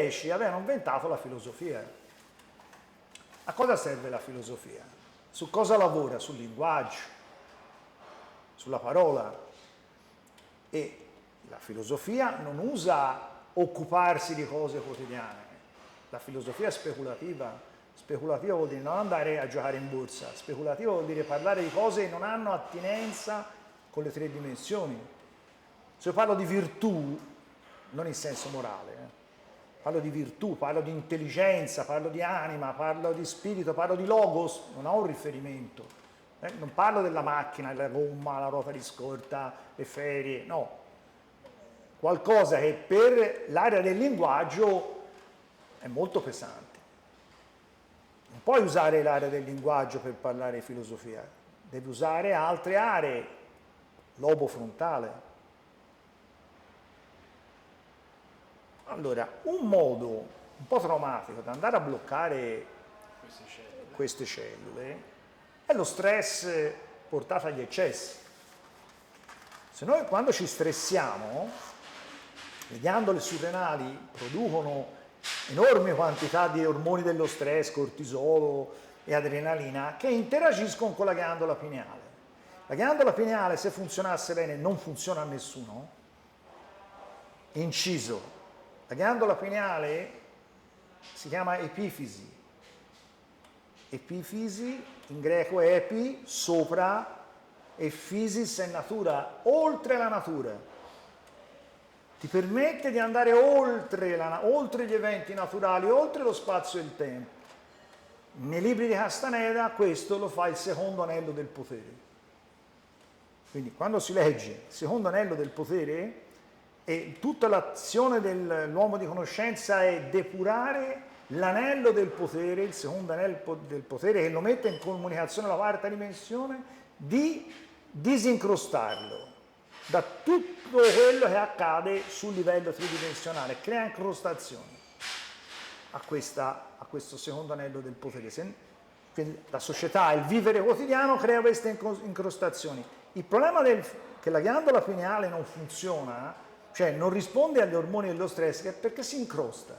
greci avevano inventato la filosofia. A cosa serve la filosofia? Su cosa lavora? Sul linguaggio, sulla parola. E la filosofia non usa occuparsi di cose quotidiane. La filosofia è speculativa. Speculativa vuol dire non andare a giocare in borsa. Speculativa vuol dire parlare di cose che non hanno attinenza con le tre dimensioni. Se io parlo di virtù, non in senso morale, parlo di virtù, parlo di intelligenza, parlo di anima, parlo di spirito, parlo di logos, non ho un riferimento. Non parlo della macchina, la gomma, la ruota di scorta, le ferie, no. Qualcosa che per l'area del linguaggio è molto pesante. Non puoi usare l'area del linguaggio per parlare di filosofia, devi usare altre aree, lobo frontale. Allora, un modo un po' traumatico di andare a bloccare queste cellule è lo stress portato agli eccessi. Se noi quando ci stressiamo, le ghiandole surrenali producono enormi quantità di ormoni dello stress, cortisolo e adrenalina, che interagiscono con la ghiandola pineale. La ghiandola pineale, se funzionasse bene, non funziona a nessuno. Inciso. La ghiandola pineale si chiama epifisi. Epifisi, in greco è epi, sopra, e physis è natura, oltre la natura. Ti permette di andare oltre gli eventi naturali, oltre lo spazio e il tempo. Nei libri di Castaneda questo lo fa il secondo anello del potere. Quindi quando si legge il secondo anello del potere, e tutta l'azione dell'uomo di conoscenza è depurare l'anello del potere, il secondo anello del potere, che lo mette in comunicazione alla quarta dimensione, di disincrostarlo da tutto quello che accade sul livello tridimensionale, crea incrostazioni a questo secondo anello del potere. Quindi la società, il vivere quotidiano crea queste incrostazioni. Il problema che la ghiandola pineale non funziona, cioè non risponde agli ormoni dello stress, è perché si incrosta.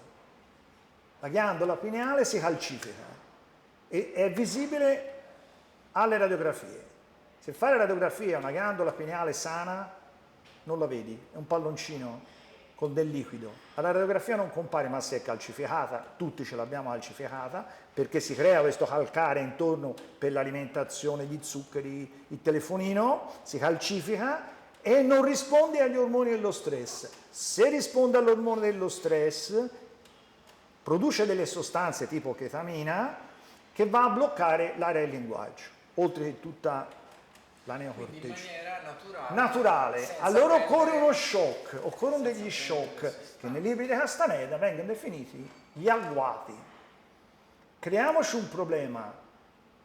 La ghiandola pineale si calcifica e è visibile alle radiografie. Se fare radiografia a una ghiandola pineale sana, non la vedi, è un palloncino con del liquido. Alla radiografia non compare, ma se è calcificata, tutti ce l'abbiamo calcificata, perché si crea questo calcare intorno per l'alimentazione di zuccheri, il telefonino, si calcifica e non risponde agli ormoni dello stress. Se risponde all'ormone dello stress, produce delle sostanze tipo chetamina che va a bloccare l'area del linguaggio, oltre che tutta la neocorteccia. Quindi in maniera naturale. Allora occorrono degli shock che nei libri di Castaneda vengono definiti gli agguati. Creiamoci un problema,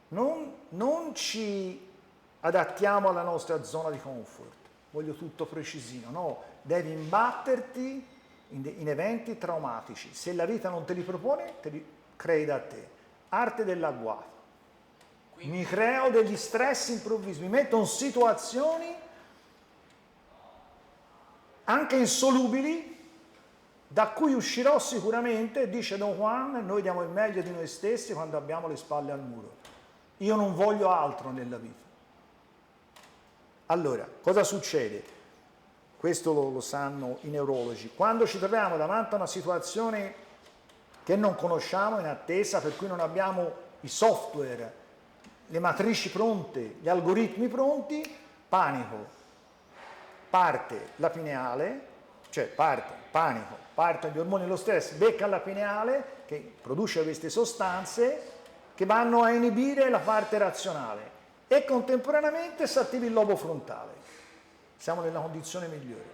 non ci adattiamo alla nostra zona di comfort, voglio tutto precisino, no, devi imbatterti in eventi traumatici. Se la vita non te li propone, te li crei da te. Arte dell'agguato. Mi creo degli stress improvvisi, mi metto in situazioni anche insolubili da cui uscirò sicuramente, dice Don Juan, noi diamo il meglio di noi stessi quando abbiamo le spalle al muro. Io non voglio altro nella vita. Allora, cosa succede? Questo lo sanno i neurologi. Quando ci troviamo davanti a una situazione che non conosciamo, in attesa, per cui non abbiamo i software, le matrici pronte, gli algoritmi pronti, panico. Parte la pineale, cioè panico, partono gli ormoni dello stress, becca la pineale che produce queste sostanze che vanno a inibire la parte razionale e contemporaneamente si attiva il lobo frontale. Siamo nella condizione migliore.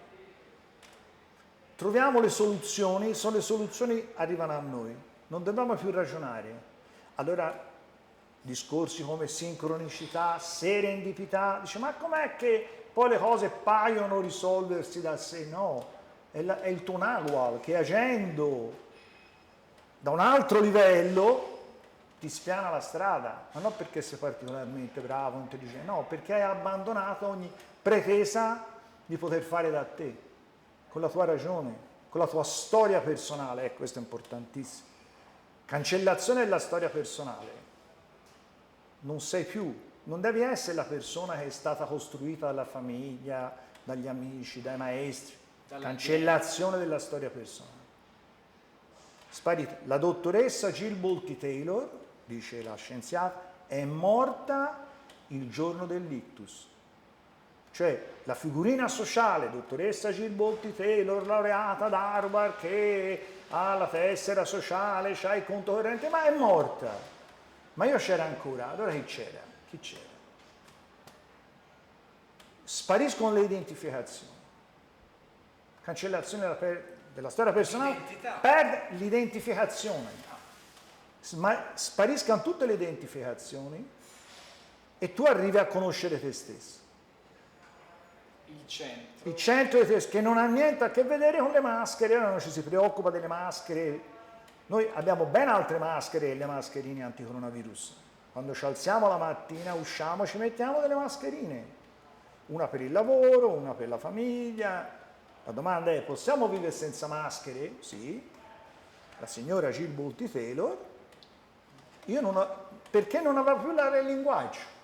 Troviamo le soluzioni, le soluzioni arrivano a noi, non dobbiamo più ragionare. Allora discorsi come sincronicità, serendipità, dice ma com'è che poi le cose paiono risolversi da sé? No, è il tuo nagual che agendo da un altro livello ti spiana la strada, ma non perché sei particolarmente bravo, intelligente, no, perché hai abbandonato ogni pretesa di poter fare da te, con la tua ragione. con la tua storia personale, questo è importantissimo. Cancellazione della storia personale. Non sei più, non devi essere la persona che è stata costruita dalla famiglia, dagli amici, dai maestri. Cancellazione della storia personale. Sparita. La dottoressa Jill Bolte Taylor, dice la scienziata, è morta il giorno dell'ictus. Cioè la figurina sociale, dottoressa Jill Bolte Taylor, laureata ad Harvard, che ha la tessera sociale, c'ha il conto corrente, ma è morta. Ma io c'era ancora, allora chi c'era? Chi c'era? Spariscono le identificazioni. Cancellazione della storia personale, perde l'identificazione. Spariscano tutte le identificazioni e tu arrivi a conoscere te stesso. Il centro di te stesso, che non ha niente a che vedere con le maschere, ora non ci si preoccupa delle maschere. Noi abbiamo ben altre maschere e le mascherine anticoronavirus. Quando ci alziamo la mattina, usciamo, ci mettiamo delle mascherine. Una per il lavoro, una per la famiglia. La domanda è, possiamo vivere senza maschere? Sì. La signora Jill Bolte Taylor, perché non aveva più il linguaggio.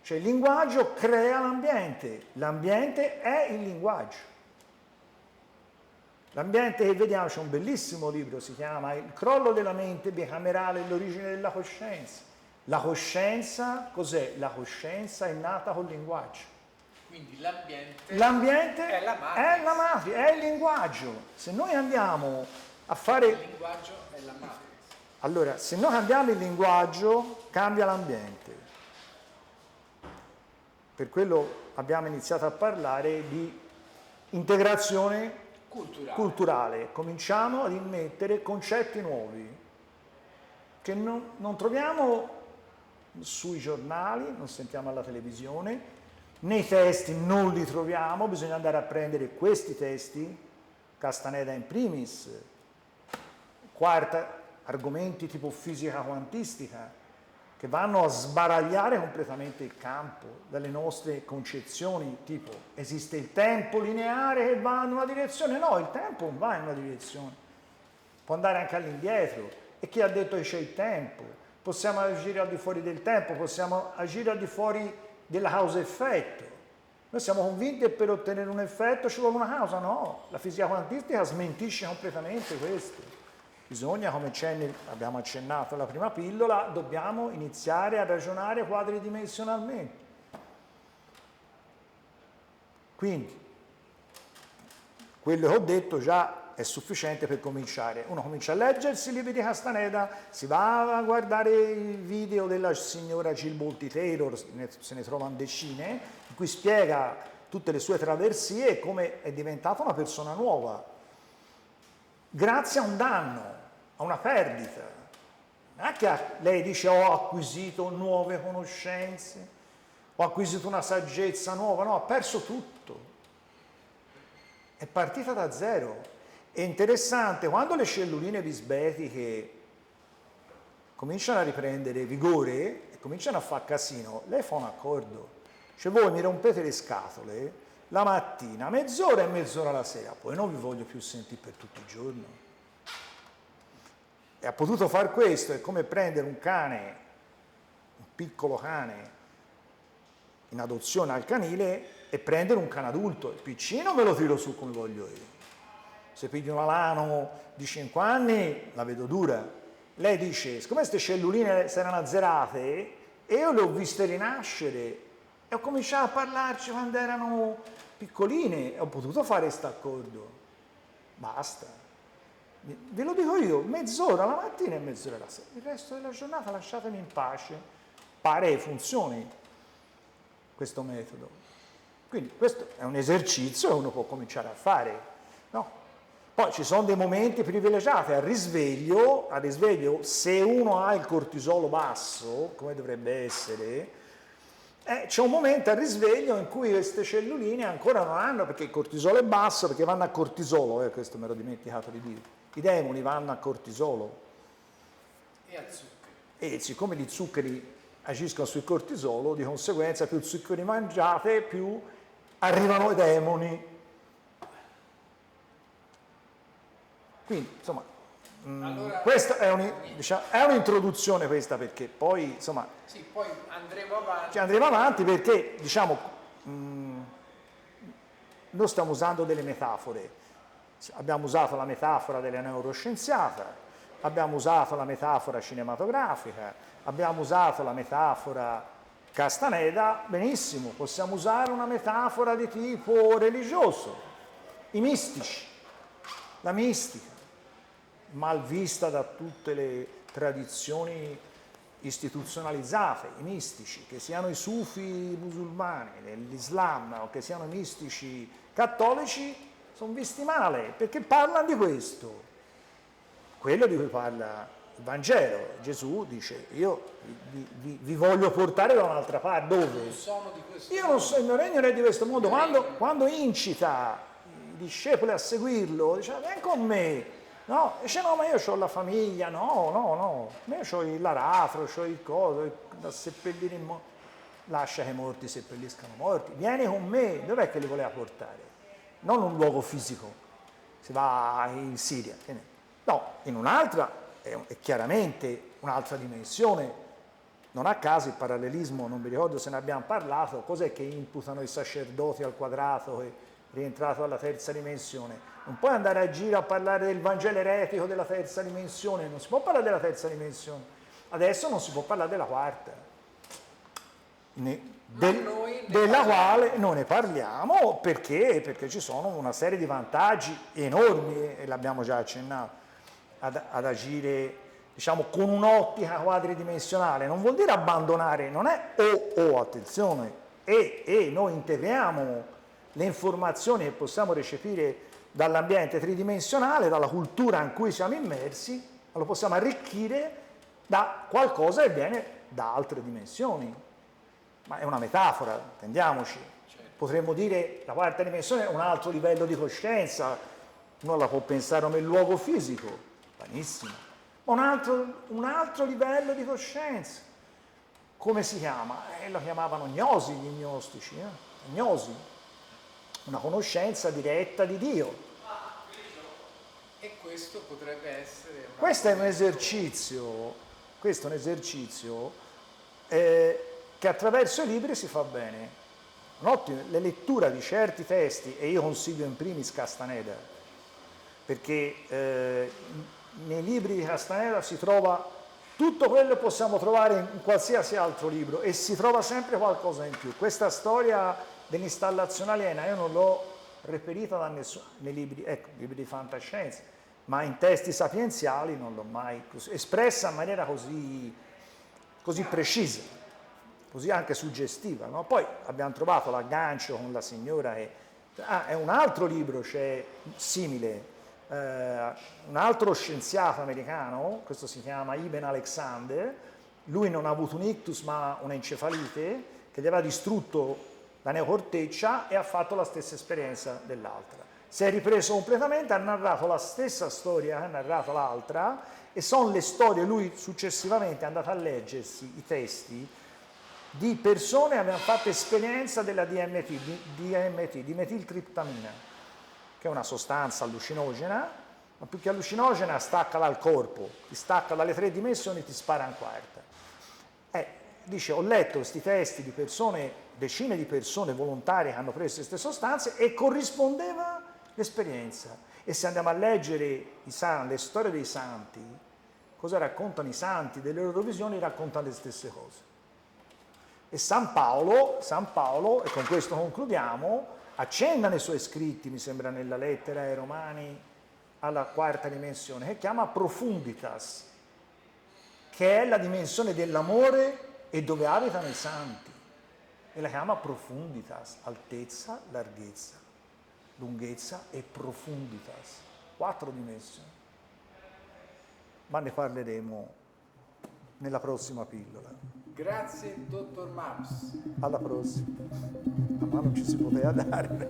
Cioè il linguaggio crea l'ambiente è il linguaggio. L'ambiente che vediamo, c'è un bellissimo libro, si chiama Il crollo della mente bicamerale e l'origine della coscienza. La coscienza, cos'è? La coscienza è nata col linguaggio. Quindi l'ambiente è la matrix, è il linguaggio. Se noi andiamo a fare... Il linguaggio è la matrix. Allora, se noi cambiamo il linguaggio, cambia l'ambiente. Per quello abbiamo iniziato a parlare di integrazione culturale. Cominciamo ad immettere concetti nuovi che non troviamo sui giornali, non sentiamo alla televisione, nei testi non li troviamo, bisogna andare a prendere questi testi, Castaneda in primis, quarta, argomenti tipo fisica quantistica, che vanno a sbaragliare completamente il campo dalle nostre concezioni, tipo esiste il tempo lineare che va in una direzione? No, il tempo non va in una direzione, può andare anche all'indietro. E chi ha detto che c'è il tempo? Possiamo agire al di fuori del tempo, possiamo agire al di fuori della causa-effetto. Noi siamo convinti che per ottenere un effetto ci vuole una causa, no, la fisica quantistica smentisce completamente questo. Bisogna, come abbiamo accennato alla prima pillola, dobbiamo iniziare a ragionare quadridimensionalmente. Quindi, quello che ho detto già è sufficiente per cominciare. Uno comincia a leggersi i libri di Castaneda, si va a guardare il video della signora Jill Bolte Taylor, se ne trovano decine, in cui spiega tutte le sue traversie e come è diventata una persona nuova. Grazie a un danno, a una perdita. Non è che lei dice ho acquisito nuove conoscenze, ho acquisito una saggezza nuova, no, ha perso tutto. È partita da zero. È interessante, quando le celluline bisbetiche cominciano a riprendere vigore e cominciano a fare casino, lei fa un accordo. Cioè voi mi rompete le scatole la mattina, mezz'ora e mezz'ora la sera, poi non vi voglio più sentire per tutto il giorno. E ha potuto fare questo, è come prendere un cane, un piccolo cane in adozione al canile e prendere un cane adulto. Il piccino me lo tiro su come voglio io. Se piglio un alano di 5 anni la vedo dura. Lei dice, siccome queste celluline si erano azzerate e io le ho viste rinascere e ho cominciato a parlarci quando erano piccoline e ho potuto fare questo accordo. Basta. Ve lo dico io, mezz'ora la mattina e mezz'ora la sera. Il resto della giornata lasciatemi in pace. Pare che funzioni questo metodo. Quindi questo è un esercizio che uno può cominciare a fare, no? Poi ci sono dei momenti privilegiati, al risveglio, se uno ha il cortisolo basso, come dovrebbe essere, c'è un momento al risveglio in cui queste celluline ancora non hanno, perché il cortisolo è basso, perché vanno a cortisolo, questo me l'ho dimenticato di dire, i demoni vanno a cortisolo. E a zuccheri. E siccome gli zuccheri agiscono sul cortisolo, di conseguenza più zuccheri mangiate, più arrivano i demoni. Quindi, insomma, Allora, questa è, è un'introduzione questa, perché poi, insomma, sì, poi andremo avanti. andremo avanti perché, diciamo, noi stiamo usando delle metafore. Abbiamo usato la metafora della neuroscienziata, abbiamo usato la metafora cinematografica, abbiamo usato la metafora Castaneda, benissimo, possiamo usare una metafora di tipo religioso, i mistici, la mistica, mal vista da tutte le tradizioni istituzionalizzate, i mistici, che siano i sufi musulmani, l'Islam o che siano i mistici cattolici, sono visti male, perché parlano di questo, quello di cui parla il Vangelo. Gesù dice, io vi voglio portare da un'altra parte, dove? Non sono di questo Io non so, il mio regno non è di questo mondo. Quando incita i discepoli a seguirlo, dice, vieni con me, no? Dice, no, ma io ho la famiglia, no, io ho l'aratro, ho il coso, da seppellire in lascia che i morti seppelliscano morti, vieni con me, dov'è che li voleva portare? Non un luogo fisico, si va in Siria, no, in un'altra, è chiaramente un'altra dimensione. Non a caso il parallelismo, non mi ricordo se ne abbiamo parlato, cos'è che imputano i sacerdoti al quadrato che è rientrato alla terza dimensione? Non puoi andare a giro a parlare del Vangelo eretico della terza dimensione, non si può parlare della terza dimensione, adesso non si può parlare della quarta. Della quale non ne parliamo perché ci sono una serie di vantaggi enormi, e l'abbiamo già accennato, ad agire, diciamo, con un'ottica quadridimensionale. Non vuol dire abbandonare, non è attenzione, noi integriamo le informazioni che possiamo recepire dall'ambiente tridimensionale, dalla cultura in cui siamo immersi, ma lo possiamo arricchire da qualcosa che viene da altre dimensioni. Ma è una metafora, intendiamoci. Potremmo dire la quarta dimensione è un altro livello di coscienza, uno la può pensare come il luogo fisico, benissimo, ma un altro livello di coscienza. Come si chiama? Lo chiamavano gnosi gli gnostici, gnosi, una conoscenza diretta di Dio. E questo potrebbe essere... Questo è un esercizio, che attraverso i libri si fa bene. Le letture di certi testi, e io consiglio in primis Castaneda, perché nei libri di Castaneda si trova tutto quello che possiamo trovare in qualsiasi altro libro e si trova sempre qualcosa in più. Questa storia dell'installazione aliena io non l'ho reperita da nessuno, nei libri di fantascienza, ma in testi sapienziali non l'ho mai espressa in maniera così precisa, così anche suggestiva, no? Poi abbiamo trovato l'aggancio con la signora è un altro libro, c'è simile, un altro scienziato americano, questo si chiama Ibn Alexander, lui non ha avuto un ictus ma un'encefalite che gli aveva distrutto la neocorteccia e ha fatto la stessa esperienza dell'altra. Si è ripreso completamente, ha narrato la stessa storia che ha narrato l'altra e sono le storie, lui successivamente è andato a leggersi i testi di persone che avevano fatto esperienza della DMT, dimetiltriptamina, che è una sostanza allucinogena, ma più che allucinogena stacca dal corpo, ti stacca dalle 3 dimensioni e ti spara in quarta. Dice, ho letto questi testi di persone, decine di persone volontarie che hanno preso queste sostanze e corrispondeva l'esperienza. E se andiamo a leggere le storie dei santi, cosa raccontano i santi delle loro visioni, raccontano le stesse cose. E San Paolo, e con questo concludiamo, accenna nei suoi scritti, mi sembra nella lettera ai Romani, alla quarta dimensione, che chiama profunditas, che è la dimensione dell'amore e dove abitano i santi. E la chiama profunditas, altezza, larghezza, lunghezza e profunditas, 4 dimensioni. Ma ne parleremo nella prossima pillola. Grazie, dottor Maps. Alla prossima. Ma non ci si poteva dare.